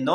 9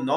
9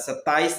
27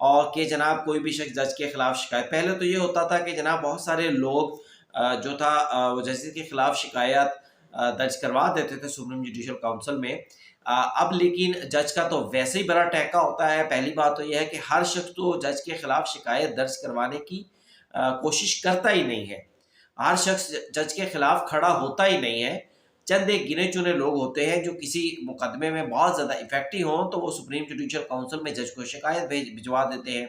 اور کہ جناب کوئی بھی شخص جج کے خلاف شکایت، پہلے تو یہ ہوتا تھا کہ جناب بہت سارے لوگ جو تھا وہ ججز کے خلاف شکایت درج کروا دیتے تھے سپریم جوڈیشل کونسل میں. اب لیکن جج کا تو ویسے ہی بڑا ٹیکہ ہوتا ہے. پہلی بات تو یہ ہے کہ ہر شخص تو جج کے خلاف شکایت درج کروانے کی کوشش کرتا ہی نہیں ہے. ہر شخص جج کے خلاف کھڑا ہوتا ہی نہیں ہے. چند ایک گنے چنے لوگ ہوتے ہیں جو کسی مقدمے میں بہت زیادہ افیکٹو ہوں تو وہ سپریم جوڈیشل کونسل میں جج کو شکایت بھجوا دیتے ہیں.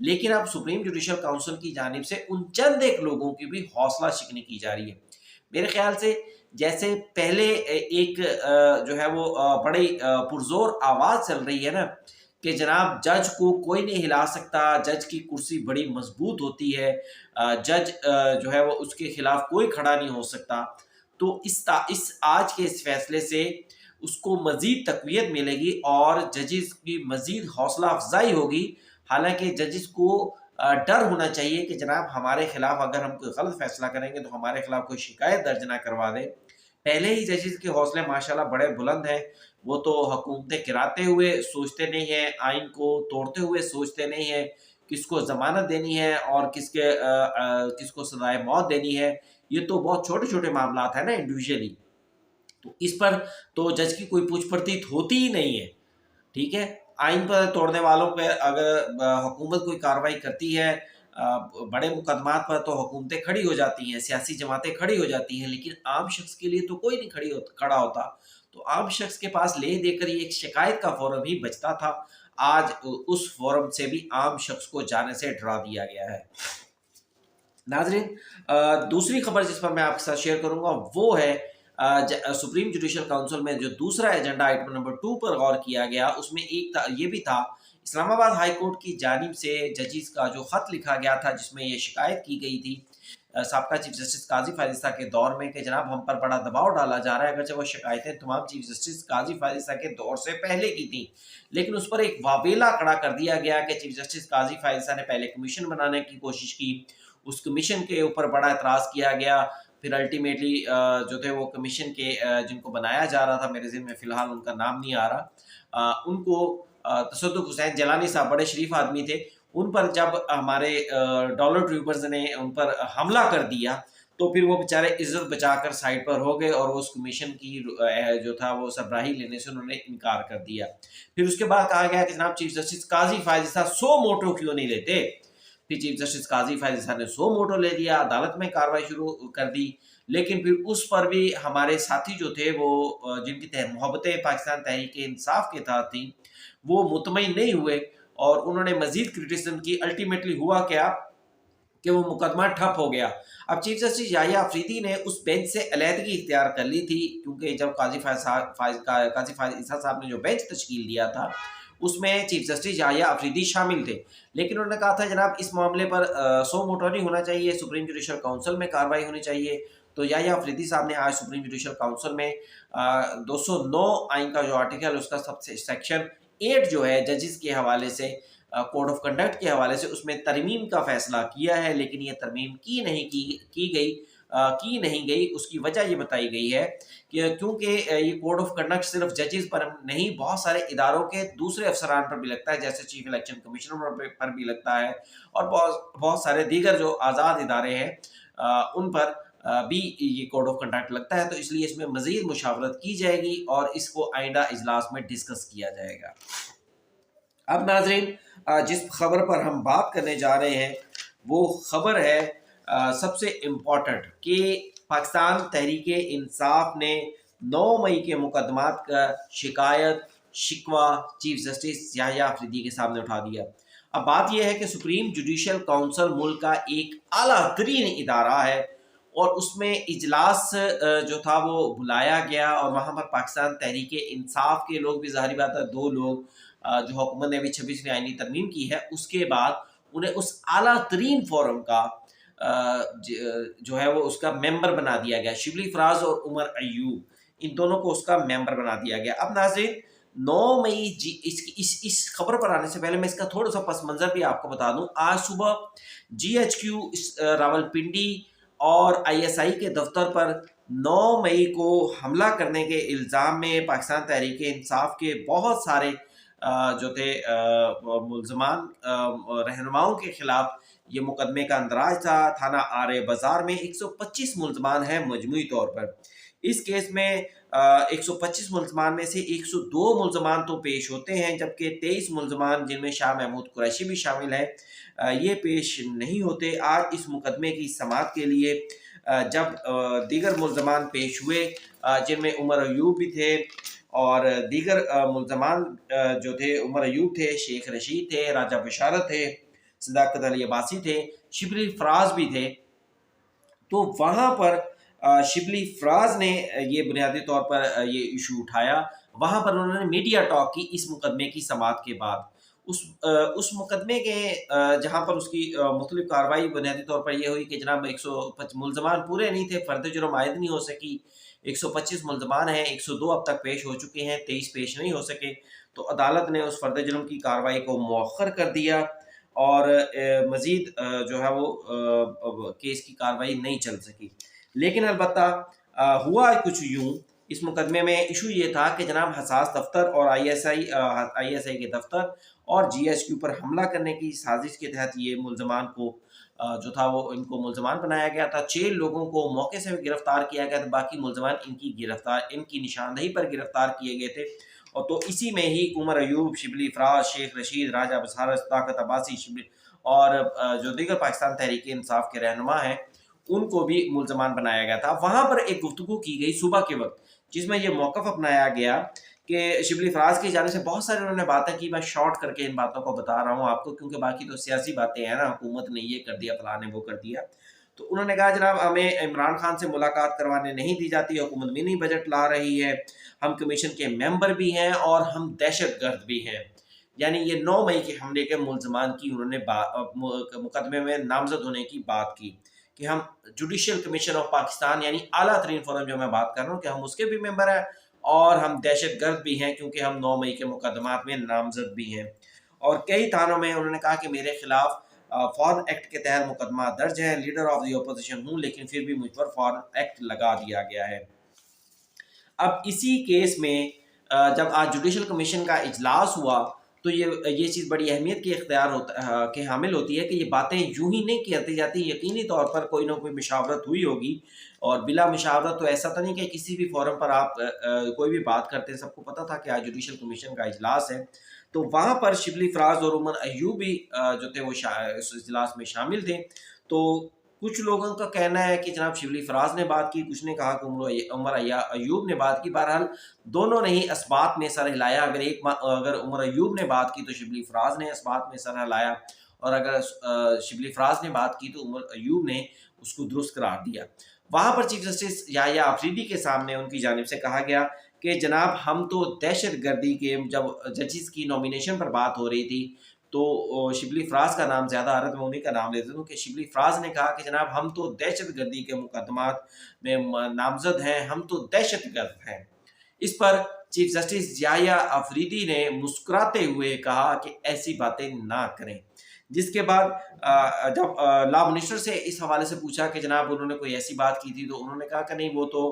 لیکن اب سپریم جوڈیشل کونسل کی جانب سے ان چند ایک لوگوں کی بھی حوصلہ شکنی کی جا رہی ہے. میرے خیال سے جیسے پہلے ایک جو ہے وہ بڑی پرزور آواز چل رہی ہے نا کہ جناب جج کو کوئی نہیں ہلا سکتا، جج کی کرسی بڑی مضبوط ہوتی ہے، جج جو ہے وہ اس کے خلاف کوئی کھڑا نہیں ہو سکتا. تو اس آج کے اس فیصلے سے اس کو مزید تقویت ملے گی اور ججز کی مزید حوصلہ افزائی ہوگی. حالانکہ ججز کو ڈر ہونا چاہیے کہ جناب ہمارے خلاف اگر ہم کوئی غلط فیصلہ کریں گے تو ہمارے خلاف کوئی شکایت درج نہ کروا دے. پہلے ہی ججز کے حوصلے ماشاءاللہ بڑے بلند ہیں. وہ تو حکومتیں گراتے ہوئے سوچتے نہیں ہیں، آئین کو توڑتے ہوئے سوچتے نہیں ہیں کس کو ضمانت دینی ہے اور کس کو سزائے موت دینی ہے. یہ تو بہت چھوٹے چھوٹے معاملات ہیں نا انڈیویجولی، تو اس پر تو جج کی کوئی پوچھ پرتیت ہوتی ہی نہیں ہے. ٹھیک ہے، آئین پر توڑنے والوں پہ اگر حکومت کوئی کارروائی کرتی ہے بڑے مقدمات پر تو حکومتیں کھڑی ہو جاتی ہیں، سیاسی جماعتیں کھڑی ہو جاتی ہیں، لیکن عام شخص کے لیے تو کوئی نہیں کھڑا ہوتا. تو عام شخص کے پاس لے دے کر یہ ایک شکایت کا فورم ہی بچتا تھا. آج اس فورم سے بھی عام شخص کو جانے سے ڈرا دیا گیا ہے. ناظرین، دوسری خبر جس پر میں آپ کے ساتھ شیئر کروں گا وہ ہے سپریم جوڈیشل کونسل میں جو دوسرا ایجنڈا آئٹم نمبر 2 پر غور کیا گیا، اس میں ایک یہ بھی تھا اسلام آباد ہائی کورٹ کی جانب سے ججز کا جو خط لکھا گیا تھا جس میں یہ شکایت کی گئی تھی سابقہ چیف جسٹس قاضی فائز عیسیٰ کے دور میں کہ جناب ہم پر بڑا دباؤ ڈالا جا رہا ہے. اگرچہ وہ شکایتیں تمام چیف جسٹس قاضی فائز عیسیٰ کے دور سے پہلے کی تھیں، لیکن اس پر ایک واویلا کھڑا کر دیا گیا کہ چیف جسٹس قاضی فائز عیسیٰ نے پہلے کمیشن بنانے کی کوشش کی، اس کمیشن کے اوپر بڑا اعتراض کیا گیا، پھر الٹیمیٹلی جو تھے وہ کمیشن کے جن کو بنایا جا رہا تھا، میرے ذہن میں فی الحال ان کا نام نہیں آ رہا، ان کو تصدق حسین جیلانی صاحب بڑے شریف آدمی تھے، ان پر جب ہمارے ڈالر ٹریوبرز نے ان پر حملہ کر دیا تو پھر وہ بیچارے عزت بچا کر سائڈ پر ہو گئے اور اس کمیشن کی جو تھا وہ سربراہی لینے سے انہوں نے انکار کر دیا. پھر اس کے بعد کہا گیا کہ جناب چیف جسٹس قاضی فائز عیسیٰ 100 موٹو کیوں نہیں لیتے. پھر چیف جسٹس قاضی فائز عیسیٰ نے 100 موٹو لے لیا، عدالت میں کارروائی شروع کر دی، لیکن پھر اس پر بھی ہمارے ساتھی جو تھے وہ جن کی محبتیں پاکستان تحریک انصاف کے تحت تھیں وہ مطمئن نہیں ہوئے اور انہوں نے مزید کرٹیسزم کی. الٹیمیٹلی ہوا کیا کہ وہ مقدمہ ٹھپ ہو گیا. اب چیف جسٹس یحییٰ آفریدی نے اس بینچ سے علیحدگی اختیار کر لی تھی کیونکہ جب قاضی فائز عیسیٰ صاحب نے جو بینچ تشکیل دیا تھا اس میں چیف جسٹس یحییٰ آفریدی شامل تھے، لیکن انہوں نے کہا تھا جناب اس معاملے پر 100 موٹو نہیں ہونا چاہیے، سپریم جوڈیشل کونسل میں کارروائی ہونی چاہیے. تو یحییٰ آفریدی صاحب نے آج سپریم جوڈیشل کونسل میں 209 آئین کا جو آرٹیکل اس کا سیکشن 8 جو ہے ججز کے حوالے سے کوڈ آف کنڈکٹ کے حوالے سے اس میں ترمیم کا فیصلہ کیا ہے، لیکن یہ ترمیم کی نہیں گئی. اس کی وجہ یہ بتائی گئی ہے کہ کیونکہ یہ کوڈ آف کنڈکٹ صرف ججز پر نہیں بہت سارے اداروں کے دوسرے افسران پر بھی لگتا ہے، جیسے چیف الیکشن کمیشنر پر بھی لگتا ہے اور بہت سارے دیگر جو آزاد ادارے ہیں ان پر بھی یہ کوڈ آف کنڈکٹ لگتا ہے. تو اس لیے اس میں مزید مشاورت کی جائے گی اور اس کو آئندہ اجلاس میں ڈسکس کیا جائے گا. اب ناظرین، جس خبر پر ہم بات کرنے جا رہے ہیں وہ خبر ہے سب سے امپورٹنٹ کہ پاکستان تحریک انصاف نے 9 مئی کے مقدمات کا شکایت شکوہ چیف جسٹس یحییٰ آفریدی کے سامنے اٹھا دیا. اب بات یہ ہے کہ سپریم جوڈیشل کونسل ملک کا ایک اعلیٰ ترین ادارہ ہے اور اس میں اجلاس جو تھا وہ بلایا گیا اور وہاں پر پاکستان تحریک انصاف کے لوگ بھی ظاہری بات ہے 2 لوگ جو حکومت نے ابھی 26ویں آئینی ترمیم کی ہے اس کے بعد انہیں اس اعلیٰ ترین فورم کا جو ہے وہ اس کا ممبر بنا دیا گیا. شبلی فراز اور عمر ایوب ان دونوں کو اس کا ممبر بنا دیا گیا. اب ناظرین 9 مئی اس خبر پر آنے سے پہلے میں اس کا تھوڑا سا پس منظر بھی آپ کو بتا دوں. آج صبح GHQ راولپنڈی اور ISI کے دفتر پر 9 مئی کو حملہ کرنے کے الزام میں پاکستان تحریک انصاف کے بہت سارے جو تھے ملزمان رہنماؤں کے خلاف یہ مقدمے کا اندراج تھا۔ تھانہ آرے بازار میں 125 ملزمان ہیں مجموعی طور پر۔ اس کیس میں 125 ملزمان میں سے 102 ملزمان تو پیش ہوتے ہیں، جبکہ 23 ملزمان جن میں شاہ محمود قریشی بھی شامل ہے یہ پیش نہیں ہوتے۔ آج اس مقدمے کی سماعت کے لیے جب دیگر ملزمان پیش ہوئے جن میں عمر ایوب بھی تھے اور دیگر ملزمان جو تھے، عمر ایوب تھے، شیخ رشید تھے، راجہ بشارت تھے، صداقت علی عباسی تھے، شبلی فراز بھی تھے، تو وہاں پر شبلی فراز نے یہ بنیادی طور پر یہ ایشو اٹھایا۔ وہاں پر انہوں نے میڈیا ٹاک کی اس مقدمے کی سماعت کے بعد۔ اس مقدمے کے جہاں پر اس کی مختلف کارروائی بنیادی طور پر یہ ہوئی کہ جناب 125 ملزمان پورے نہیں تھے، فرد جرم عائد نہیں ہو سکی، 125 ملزمان ہیں، 102 اب تک پیش ہو چکے ہیں، 23 پیش نہیں ہو سکے، تو عدالت نے اس فرد جرم کی کارروائی کو مؤخر کر دیا اور مزید جو ہے وہ کیس کی کارروائی نہیں چل سکی۔ لیکن البتہ ہوا کچھ یوں، اس مقدمے میں ایشو یہ تھا کہ جناب حساس دفتر اور آئی ایس آئی کے دفتر اور جی ایس کیو پر حملہ کرنے کی سازش کے تحت یہ ملزمان کو جو تھا وہ ان کو ملزمان بنایا گیا تھا۔ 6 لوگوں کو موقع سے گرفتار کیا گیا تھا، باقی ملزمان ان کی نشاندہی پر گرفتار کیے گئے تھے، اور تو اسی میں ہی عمر ایوب، شبلی فراز، شیخ رشید، راجہ بسارت، صداقت عباسی، شبلی اور جو دیگر پاکستان تحریک انصاف کے رہنما ہیں ان کو بھی ملزمان بنایا گیا تھا۔ وہاں پر ایک گفتگو کی گئی صبح کے وقت جس میں یہ موقف اپنایا گیا کہ شبلی فراز کی جانب سے بہت سارے انہوں نے باتیں کی، میں شارٹ کر کے ان باتوں کو بتا رہا ہوں آپ کو کیونکہ باقی تو سیاسی باتیں ہیں نا، حکومت نے یہ کر دیا، فلاں نے وہ کر دیا۔ تو انہوں نے کہا جناب ہمیں عمران خان سے ملاقات کروانے نہیں دی جاتی، حکومت منی بجٹ لا رہی ہے، ہم کمیشن کے ممبر بھی ہیں اور ہم دہشت گرد بھی ہیں۔ یعنی یہ 9 مئی کے حملے کے ملزمان کی انہوں نے مقدمے میں نامزد ہونے کی بات کی کہ ہم جوڈیشل کمیشن آف پاکستان یعنی اعلیٰ ترین فورم جو میں بات کر رہا ہوں کہ ہم اس کے بھی ممبر ہیں اور ہم دہشت گرد بھی ہیں کیونکہ ہم 9 مئی کے مقدمات میں نامزد بھی ہیں۔ اور کئی تھانوں میں انہوں نے کہا کہ میرے خلاف فارن ایکٹ کے تحت مقدمہ درج ہے، لیڈر آف دی اپوزیشن ہوں لیکن پھر بھی مجھ پر فارن ایکٹ لگا دیا گیا ہے۔ اب اسی کیس میں جب آج جوڈیشل کمیشن کا اجلاس ہوا تو یہ چیز بڑی اہمیت کی کے حامل ہوتی ہے کہ یہ باتیں یوں ہی نہیں کہتی جاتی، یقینی طور پر کوئی نہ کوئی مشاورت ہوئی ہوگی، اور بلا مشاورت تو ایسا تو نہیں کہ کسی بھی فورم پر آپ کوئی بھی بات کرتے ہیں۔ سب کو پتہ تھا کہ آج جوڈیشل کمیشن کا اجلاس ہے، تو وہاں پر شبلی فراز اور عمر ایوب بھی جو تھے وہ اس اجلاس میں شامل تھے۔ تو کچھ لوگوں کا کہنا ہے کہ جناب شبلی فراز نے بات کی، کچھ نے کہا کہ عمر ایوب نے بات کی، بہرحال دونوں نے ہی اسبات میں سر ہلایا۔ اگر عمر ایوب نے بات کی تو شبلی فراز نے اسبات میں سر ہلایا، اور اگر شبلی فراز نے بات کی تو عمر ایوب نے اس کو درست قرار دیا۔ وہاں پر چیف جسٹس یحییٰ آفریدی کے سامنے ان کی جانب سے کہا گیا کہ جناب ہم تو دہشت گردی کے جب ججز کی نومینیشن پر بات ہو رہی تھی تو شبلی فراز کا نام زیادہ آ رہا تھا، میں انہیں کا نام لیتا ہوں کہ شبلی فراز نے کہا کہ جناب ہم تو دہشت گردی کے مقدمات میں نامزد ہیں، ہم تو دہشت گرد ہیں۔ اس پر چیف جسٹس یحییٰ آفریدی نے مسکراتے ہوئے کہا کہ ایسی باتیں نہ کریں، جس کے بعد جب لا منسٹر سے اس حوالے سے پوچھا کہ جناب انہوں نے کوئی ایسی بات کی تھی تو انہوں نے کہا کہ نہیں وہ تو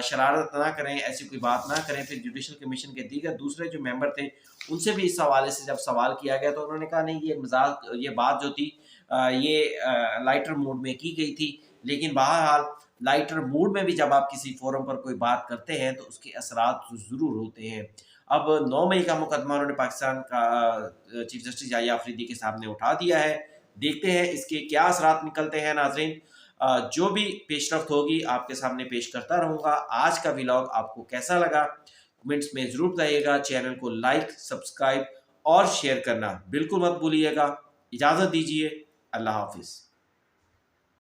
شرارت نہ کریں، ایسی کوئی بات نہ کریں۔ پھر جوڈیشل کمیشن کے دوسرے جو ممبر تھے ان سے بھی اس حوالے سے جب سوال کیا گیا تو انہوں نے کہا نہیں یہ بات جو تھی یہ لائٹر موڈ میں کی گئی تھی، لیکن بہرحال لائٹر موڈ میں بھی جب آپ کسی فورم پر کوئی بات کرتے ہیں تو اس کے اثرات ضرور ہوتے ہیں۔ اب 9 مئی کا مقدمہ انہوں نے پاکستان کا چیف جسٹس یحییٰ آفریدی کے سامنے اٹھا دیا ہے، دیکھتے ہیں اس کے کیا اثرات نکلتے ہیں۔ ناظرین جو بھی پیش رفت ہوگی آپ کے سامنے پیش کرتا رہوں گا۔ آج کا ولاگ آپ کو کیسا لگا کمنٹس میں ضرور بتائیے گا، چینل کو لائک، سبسکرائب اور شیئر کرنا بالکل مت بھولیے گا۔ اجازت دیجیے، اللہ حافظ۔